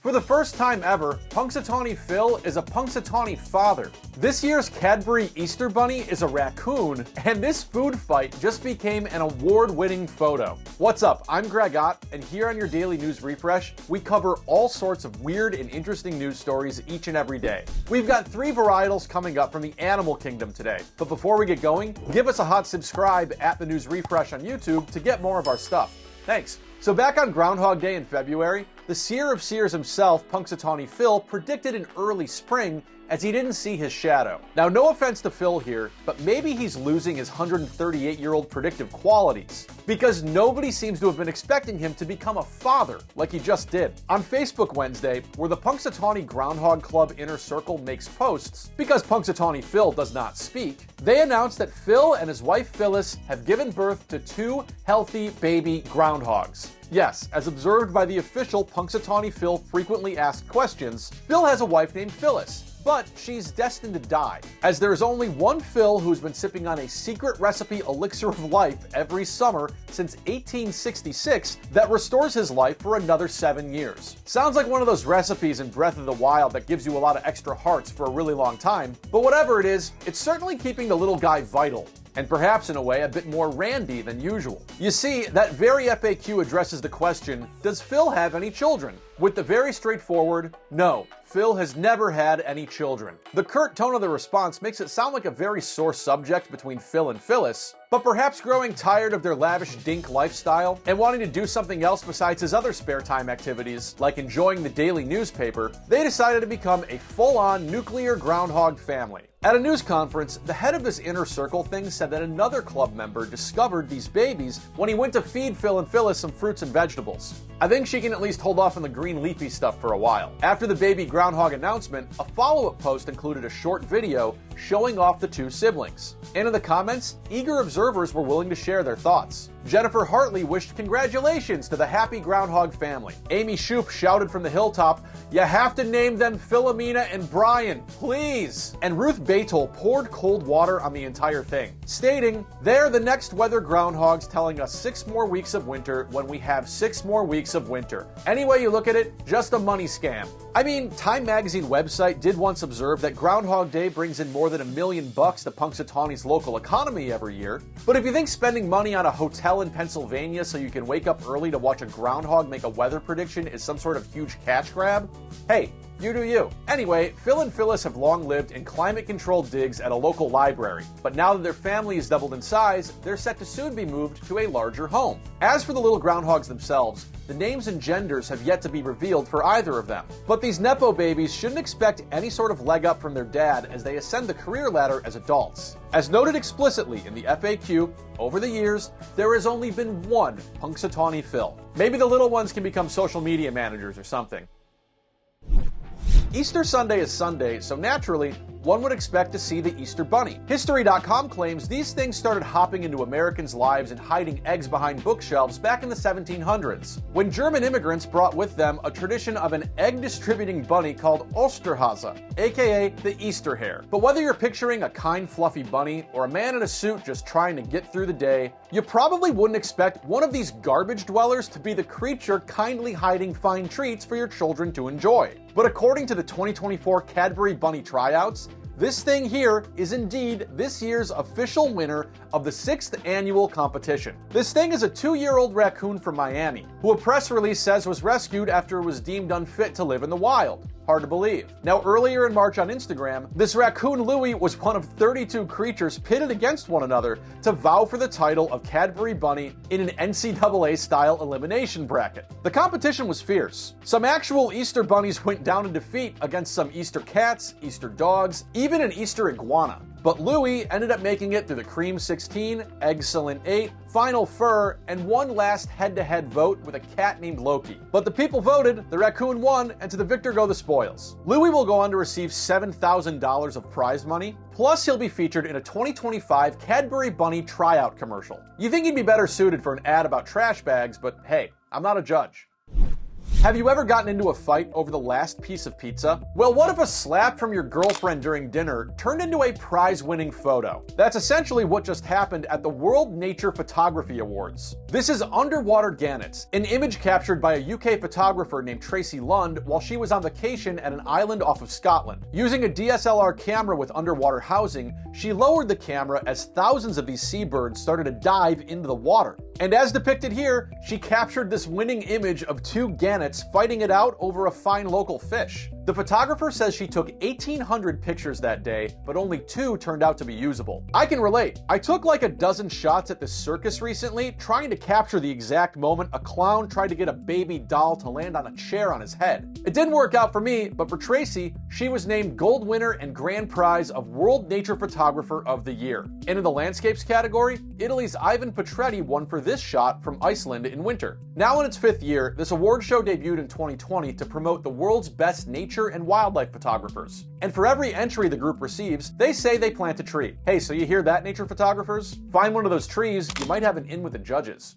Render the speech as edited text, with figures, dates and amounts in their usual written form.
For the first time ever, Punxsutawney Phil is a Punxsutawney father. This year's Cadbury Easter Bunny is a raccoon, and this food fight just became an award-winning photo. What's up? I'm Greg Ott, and here on your daily news refresh, we cover all sorts of weird and interesting news stories each and every day. We've got 3 varietals coming up from the animal kingdom today. But before we get going, give us a hot subscribe at the News Refresh on YouTube to get more of our stuff. Thanks. So back on Groundhog Day in February, the seer of seers himself, Punxsutawney Phil, predicted an early spring as he didn't see his shadow. Now, no offense to Phil here, but maybe he's losing his 138-year-old predictive qualities, because nobody seems to have been expecting him to become a father like he just did. On Facebook Wednesday, where the Punxsutawney Groundhog Club Inner Circle makes posts, because Punxsutawney Phil does not speak, they announced that Phil and his wife Phyllis have given birth to 2 healthy baby groundhogs. Yes, as observed by the official Punxsutawney Phil frequently asked questions, Phil has a wife named Phyllis, but she's destined to die, as there's only one Phil who's been sipping on a secret recipe elixir of life every summer since 1866 that restores his life for another 7 years. Sounds like one of those recipes in Breath of the Wild that gives you a lot of extra hearts for a really long time, but whatever it is, it's certainly keeping the little guy vital, and perhaps in a way a bit more randy than usual. You see, that very FAQ addresses the question, does Phil have any children? With the very straightforward, no, Phil has never had any children. The curt tone of the response makes it sound like a very sore subject between Phil and Phyllis, but perhaps growing tired of their lavish dink lifestyle and wanting to do something else besides his other spare time activities, like enjoying the daily newspaper, they decided to become a full-on nuclear groundhog family. At a news conference, the head of this inner circle thing said that another club member discovered these babies when he went to feed Phil and Phyllis some fruits and vegetables. I think she can at least hold off on the green leafy stuff for a while. After the baby groundhog announcement, a follow-up post included a short video showing off the 2 siblings. And in the comments, eager observers were willing to share their thoughts. Jennifer Hartley wished congratulations to the happy groundhog family. Amy Shoup shouted from the hilltop, "You have to name them Philomena and Brian, please!" And Ruth Batol poured cold water on the entire thing, stating, "They're the next weather groundhogs telling us 6 more weeks of winter when we have 6 more weeks of winter. Any way you look at it, just a money scam." I mean, Time Magazine website did once observe that Groundhog Day brings in more than $1 million to Punxsutawney's local economy every year. But if you think spending money on a hotel in Pennsylvania so you can wake up early to watch a groundhog make a weather prediction is some sort of huge cash grab, hey, you do you. Anyway, Phil and Phyllis have long lived in climate-controlled digs at a local library, but now that their family has doubled in size, they're set to soon be moved to a larger home. As for the little groundhogs themselves, the names and genders have yet to be revealed for either of them. But these Nepo babies shouldn't expect any sort of leg up from their dad as they ascend the career ladder as adults. As noted explicitly in the FAQ, over the years, there has only been one Punxsutawney Phil. Maybe the little ones can become social media managers or something. Easter Sunday is Sunday, so naturally, one would expect to see the Easter Bunny. History.com claims these things started hopping into Americans' lives and hiding eggs behind bookshelves back in the 1700s, when German immigrants brought with them a tradition of an egg-distributing bunny called Osterhase, aka the Easter hare. But whether you're picturing a kind, fluffy bunny or a man in a suit just trying to get through the day, you probably wouldn't expect one of these garbage dwellers to be the creature kindly hiding fine treats for your children to enjoy. But according to the 2024 Cadbury Bunny Tryouts, this thing here is indeed this year's official winner of the 6th annual competition. This thing is a 2-year-old raccoon from Miami, who a press release says was rescued after it was deemed unfit to live in the wild. Hard to believe. Now, earlier in March on Instagram, this raccoon Louie was one of 32 creatures pitted against one another to vow for the title of Cadbury Bunny in an NCAA-style elimination bracket. The competition was fierce. Some actual Easter bunnies went down in defeat against some Easter cats, Easter dogs, even an Easter iguana. But Louie ended up making it through the Cream 16, Excellent 8, Final Fur, and one last head-to-head vote with a cat named Loki. But the people voted, the raccoon won, and to the victor go the spoils. Louie will go on to receive $7,000 of prize money, plus he'll be featured in a 2025 Cadbury Bunny Tryout commercial. You think he'd be better suited for an ad about trash bags, but hey, I'm not a judge. Have you ever gotten into a fight over the last piece of pizza? Well, what if a slap from your girlfriend during dinner turned into a prize-winning photo? That's essentially what just happened at the World Nature Photography Awards. This is underwater gannets, an image captured by a UK photographer named Tracy Lund while she was on vacation at an island off of Scotland. Using a DSLR camera with underwater housing, she lowered the camera as thousands of these seabirds started to dive into the water. And as depicted here, she captured this winning image of two gannets fighting it out over a fine local fish. The photographer says she took 1,800 pictures that day, but only 2 turned out to be usable. I can relate. I took like a dozen shots at this circus recently, trying to capture the exact moment a clown tried to get a baby doll to land on a chair on his head. It didn't work out for me, but for Tracy, she was named gold winner and grand prize of World Nature Photographer of the Year. And in the landscapes category, Italy's Ivan Petretti won for this shot from Iceland in winter. Now in its 5th year, this award show debuted in 2020 to promote the world's best nature and wildlife photographers. And for every entry the group receives, they say they plant a tree. Hey, so you hear that, nature photographers? Find one of those trees, you might have an in with the judges.